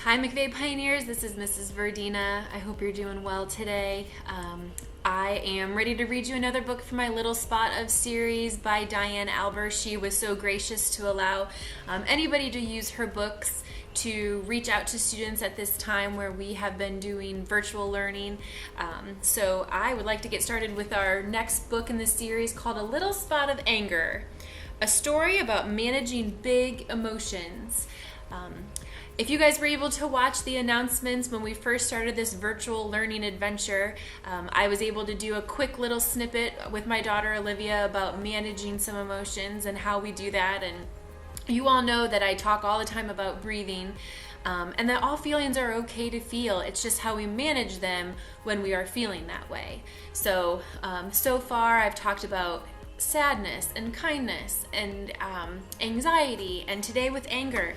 Hi McVeigh Pioneers, this is Mrs. Verdina. I hope you're doing well today. I am ready to read you another book from my Little Spot of series by Diane Alber. She was so gracious to allow anybody to use her books to reach out to students at this time where we have been doing virtual learning. So I would like to get started with our next book in the series called A Little Spot of Anger, a story about managing big emotions. If you guys were able to watch the announcements when we first started this virtual learning adventure, I was able to do a quick little snippet with my daughter Olivia about managing some emotions and how we do that. And you all know that I talk all the time about breathing and that all feelings are okay to feel. It's just how we manage them when we are feeling that way. So far I've talked about sadness and kindness and anxiety, and today with anger.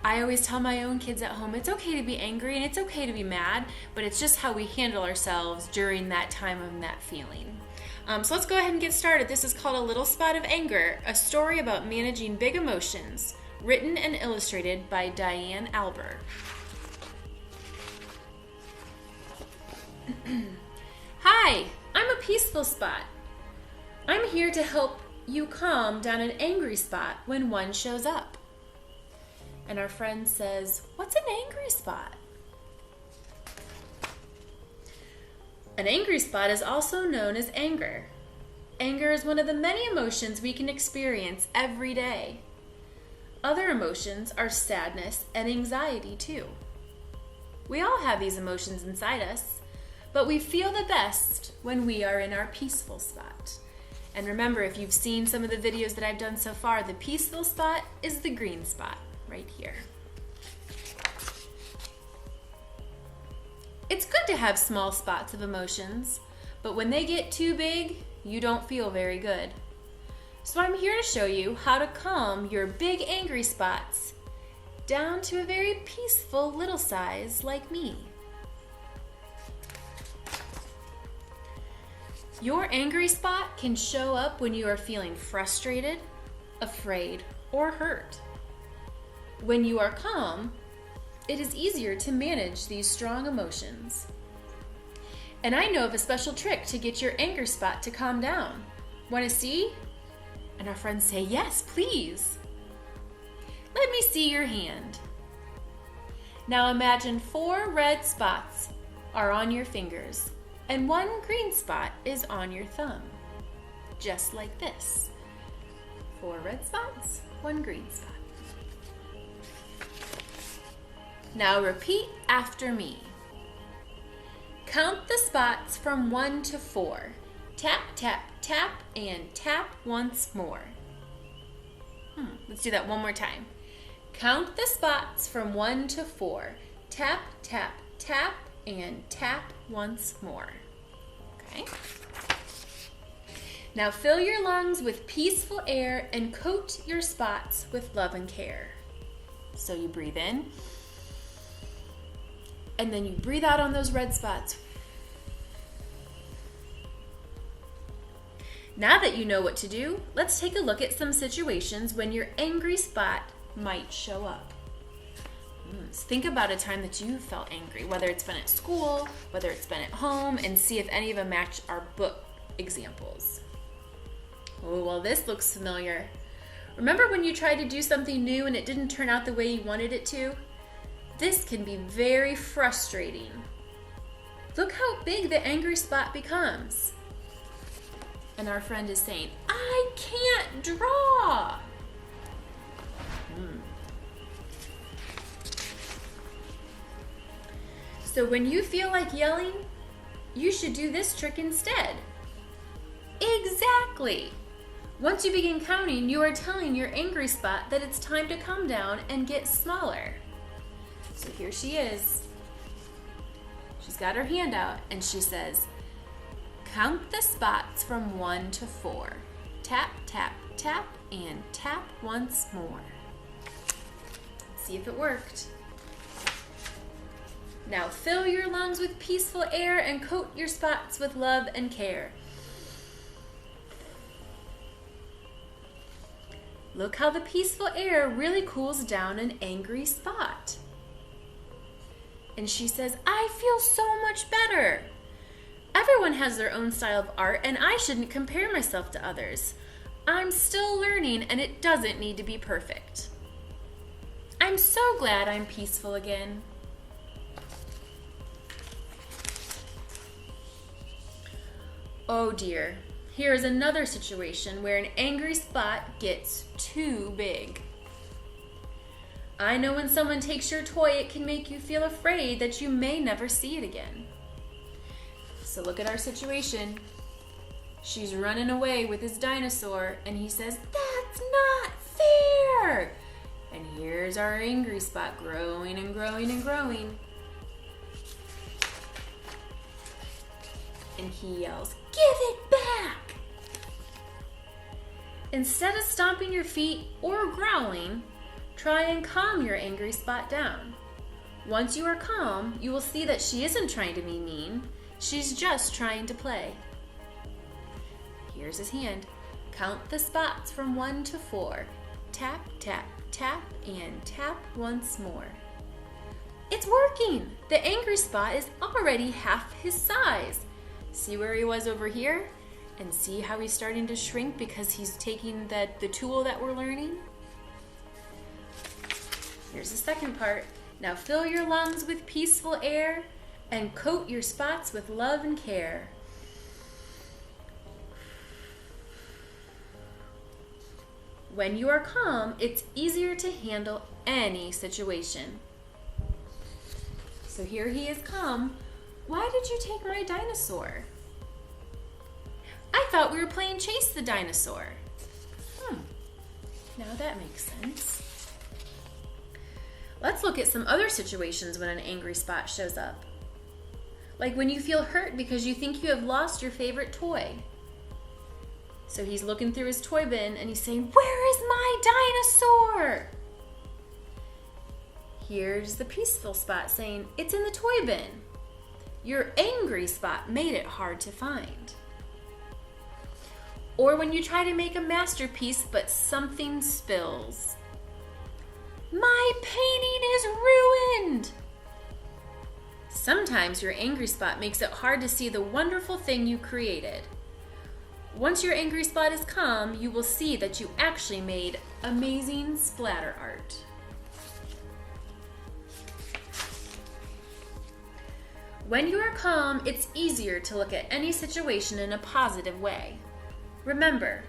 I always tell my own kids at home, it's okay to be angry and it's okay to be mad, but it's just how we handle ourselves during that time of that feeling. So let's go ahead and get started. This is called A Little Spot of Anger, a story about managing big emotions, written and illustrated by Diane Alber. Hi, I'm a peaceful spot. I'm here to help you calm down an angry spot when one shows up. And our friend says, what's an angry spot? An angry spot is also known as anger. Anger is one of the many emotions we can experience every day. Other emotions are sadness and anxiety too. We all have these emotions inside us, but we feel the best when we are in our peaceful spot. And remember, if you've seen some of the videos that I've done so far, the peaceful spot is the green spot right here. It's good to have small spots of emotions, but when they get too big, you don't feel very good. So I'm here to show you how to calm your big angry spots down to a very peaceful little size like me. Your angry spot can show up when you are feeling frustrated, afraid, or hurt. When you are calm, it is easier to manage these strong emotions. And I know of a special trick to get your anger spot to calm down. Want to see? And our friends say, yes, please. Let me see your hand. Now imagine 4 red spots are on your fingers and 1 green spot is on your thumb. Just like this. 4 red spots, 1 green spot. Now repeat after me. Count the spots from 1 to 4. Tap, tap, tap, and tap once more. Let's do that one more time. Count the spots from 1 to 4. Tap, tap, tap, and tap once more. Okay? Now fill your lungs with peaceful air and coat your spots with love and care. So you breathe in. And then you breathe out on those red spots. Now that you know what to do, let's take a look at some situations when your angry spot might show up. So think about a time that you felt angry, whether it's been at school, whether it's been at home, and see if any of them match our book examples. Oh, well, this looks familiar. Remember when you tried to do something new and it didn't turn out the way you wanted it to? This can be very frustrating. Look how big the angry spot becomes. And our friend is saying, I can't draw. So when you feel like yelling, you should do this trick instead. Exactly. Once you begin counting, you are telling your angry spot that it's time to calm down and get smaller. So here she is. She's got her hand out and she says, count the spots from 1 to 4. Tap, tap, tap, and tap once more. See if it worked. Now fill your lungs with peaceful air and coat your spots with love and care. – Look how the peaceful air really cools down an angry spot. And she says, I feel so much better. Everyone has their own style of art, and I shouldn't compare myself to others. I'm still learning, and it doesn't need to be perfect. I'm so glad I'm peaceful again. Oh dear, here is another situation where an angry spot gets too big. I know when someone takes your toy, it can make you feel afraid that you may never see it again. So look at our situation. She's running away with his dinosaur, and he says, that's not fair! And here's our angry spot growing and growing and growing. And he yells, give it back! Instead of stomping your feet or growling, try and calm your angry spot down. Once you are calm, you will see that she isn't trying to be mean. She's just trying to play. Here's his hand. Count the spots from 1 to 4. Tap, tap, tap, and tap once more. It's working! The angry spot is already half his size. See where he was over here? And see how he's starting to shrink because he's taking the tool that we're learning? Here's the second part. Now fill your lungs with peaceful air and coat your spots with love and care. When you are calm, it's easier to handle any situation. So here he is calm. Why did you take my dinosaur? I thought we were playing Chase the Dinosaur. Now that makes sense. Let's look at some other situations when an angry spot shows up. Like when you feel hurt because you think you have lost your favorite toy. So he's looking through his toy bin and he's saying, where is my dinosaur? Here's the peaceful spot saying, it's in the toy bin. Your angry spot made it hard to find. Or when you try to make a masterpiece but something spills. My painting is ruined! Sometimes your angry spot makes it hard to see the wonderful thing you created. Once your angry spot is calm, you will see that you actually made amazing splatter art. When you are calm, it's easier to look at any situation in a positive way. Remember,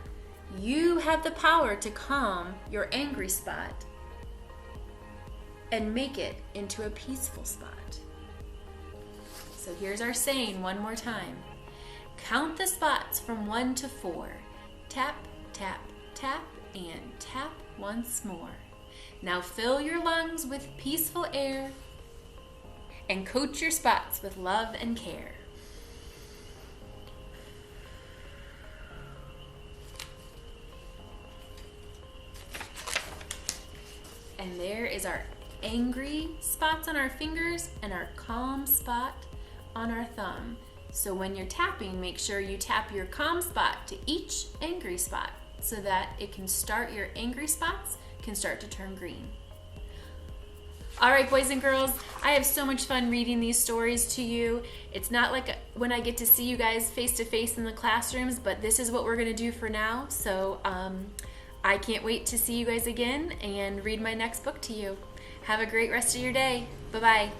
you have the power to calm your angry spot and make it into a peaceful spot. So here's our saying one more time. Count the spots from 1 to 4. Tap, tap, tap, and tap once more. Now fill your lungs with peaceful air and coat your spots with love and care. And there is our angry spots on our fingers and our calm spot on our thumb. So when you're tapping, make sure you tap your calm spot to each angry spot so that it can start, your angry spots can start to turn green. All right, boys and girls, I have so much fun reading these stories to you. It's not like when I get to see you guys face to face in the classrooms, but this is what we're gonna do for now. So I can't wait to see you guys again and read my next book to you. Have a great rest of your day. Bye-bye.